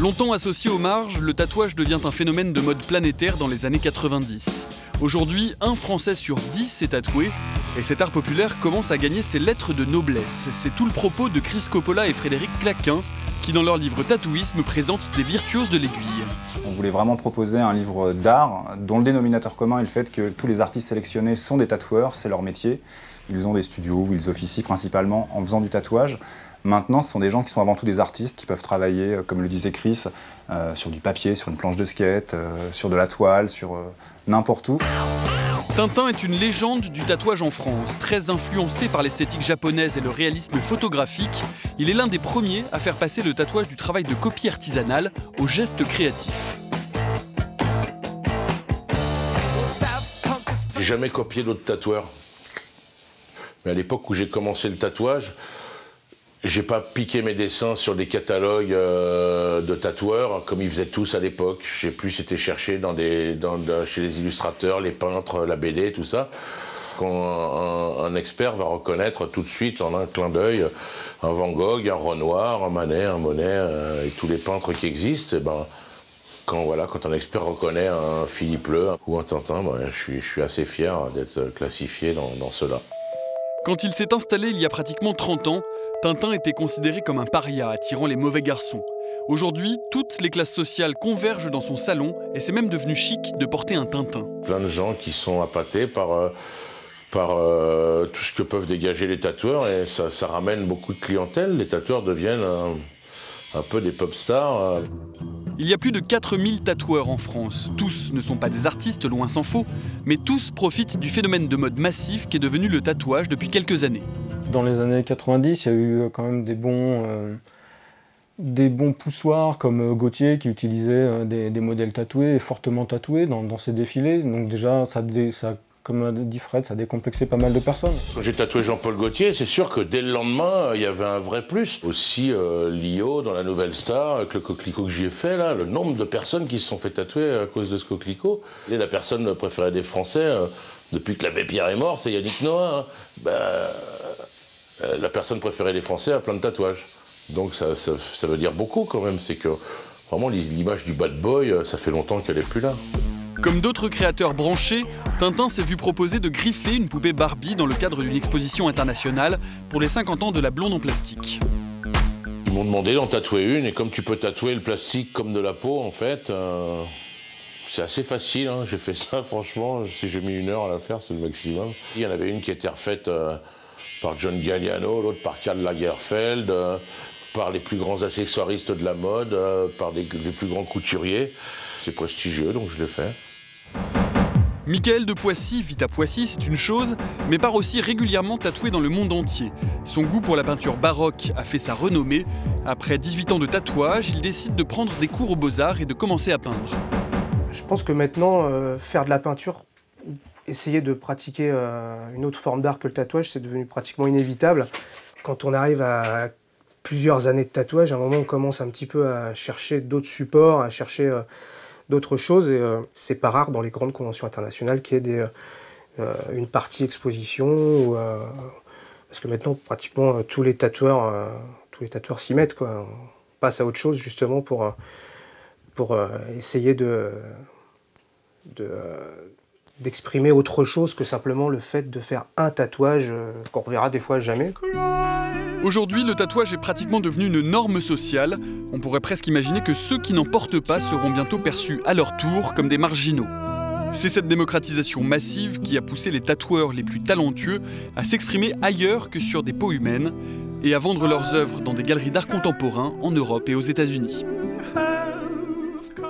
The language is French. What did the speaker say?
Longtemps associé aux marges, le tatouage devient un phénomène de mode planétaire dans les années 90. Aujourd'hui, 1 Français sur 10 est tatoué, et cet art populaire commence à gagner ses lettres de noblesse. C'est tout le propos de Chris Coppola et Frédéric Claquin, qui dans leur livre Tatouisme présentent des virtuoses de l'aiguille. On voulait vraiment proposer un livre d'art dont le dénominateur commun est le fait que tous les artistes sélectionnés sont des tatoueurs, c'est leur métier. Ils ont des studios où ils officient principalement en faisant du tatouage. Maintenant, ce sont des gens qui sont avant tout des artistes qui peuvent travailler, comme le disait Chris, sur du papier, sur une planche de skate, sur de la toile, sur n'importe où. Tintin est une légende du tatouage en France. Très influencé par l'esthétique japonaise et le réalisme photographique, il est l'un des premiers à faire passer le tatouage du travail de copie artisanale au geste créatif. J'ai jamais copié d'autres tatoueurs. Mais à l'époque où j'ai commencé le tatouage, j'ai pas piqué mes dessins sur des catalogues de tatoueurs comme ils faisaient tous à l'époque. J'ai plus été chercher chez les illustrateurs, les peintres, la BD, tout ça. Quand un expert va reconnaître tout de suite en un clin d'œil un Van Gogh, un Renoir, un Manet, un Monet et tous les peintres qui existent, quand un expert reconnaît un Philippe Leu ou un Tintin, je suis assez fier d'être classifié dans cela. Quand il s'est installé il y a pratiquement 30 ans, Tintin était considéré comme un paria attirant les mauvais garçons. Aujourd'hui, toutes les classes sociales convergent dans son salon et c'est même devenu chic de porter un Tintin. Plein de gens qui sont appâtés par tout ce que peuvent dégager les tatoueurs et ça ramène beaucoup de clientèle. Les tatoueurs deviennent un peu des pop stars. Il y a plus de 4000 tatoueurs en France. Tous ne sont pas des artistes, loin s'en faut, mais tous profitent du phénomène de mode massif qui est devenu le tatouage depuis quelques années. Dans les années 90, il y a eu quand même des bons poussoirs comme Gaultier qui utilisait des modèles tatoués et fortement tatoués dans ses défilés. Donc déjà, ça comme a dit Fred, ça a décomplexé pas mal de personnes. Quand j'ai tatoué Jean-Paul Gaultier, c'est sûr que dès le lendemain, il y avait un vrai plus. Aussi, Lio, dans la Nouvelle Star, avec le coquelicot que j'y ai fait, là, le nombre de personnes qui se sont fait tatouer à cause de ce coquelicot. Et la personne préférée des Français, depuis que l'abbé Pierre est mort, c'est Yannick Noah. La personne préférée des Français a plein de tatouages. Donc ça veut dire beaucoup quand même. C'est que vraiment l'image du bad boy, ça fait longtemps qu'elle n'est plus là. Comme d'autres créateurs branchés, Tintin s'est vu proposer de griffer une poupée Barbie dans le cadre d'une exposition internationale pour les 50 ans de la blonde en plastique. Ils m'ont demandé d'en tatouer une et comme tu peux tatouer le plastique comme de la peau en fait, c'est assez facile. J'ai fait ça franchement, si j'ai mis 1 heure à la faire, c'est le maximum. Il y en avait une qui était refaite par John Galliano, l'autre par Karl Lagerfeld, par les plus grands accessoiristes de la mode, par les plus grands couturiers. C'est prestigieux, donc je l'ai fait. Michael de Poissy vit à Poissy, c'est une chose, mais part aussi régulièrement tatoué dans le monde entier. Son goût pour la peinture baroque a fait sa renommée. Après 18 ans de tatouage, il décide de prendre des cours aux Beaux-Arts et de commencer à peindre. Je pense que maintenant, faire de la peinture, essayer de pratiquer une autre forme d'art que le tatouage, c'est devenu pratiquement inévitable. Quand on arrive à plusieurs années de tatouage, à un moment, on commence un petit peu à chercher d'autres supports, à chercher d'autres choses. Et c'est pas rare dans les grandes conventions internationales qu'il y ait une partie exposition. Parce que maintenant, pratiquement tous les tatoueurs s'y mettent, quoi. On passe à autre chose justement pour essayer d'exprimer autre chose que simplement le fait de faire un tatouage qu'on reverra des fois jamais. Aujourd'hui, le tatouage est pratiquement devenu une norme sociale. On pourrait presque imaginer que ceux qui n'en portent pas seront bientôt perçus à leur tour comme des marginaux. C'est cette démocratisation massive qui a poussé les tatoueurs les plus talentueux à s'exprimer ailleurs que sur des peaux humaines et à vendre leurs œuvres dans des galeries d'art contemporain en Europe et aux États-Unis.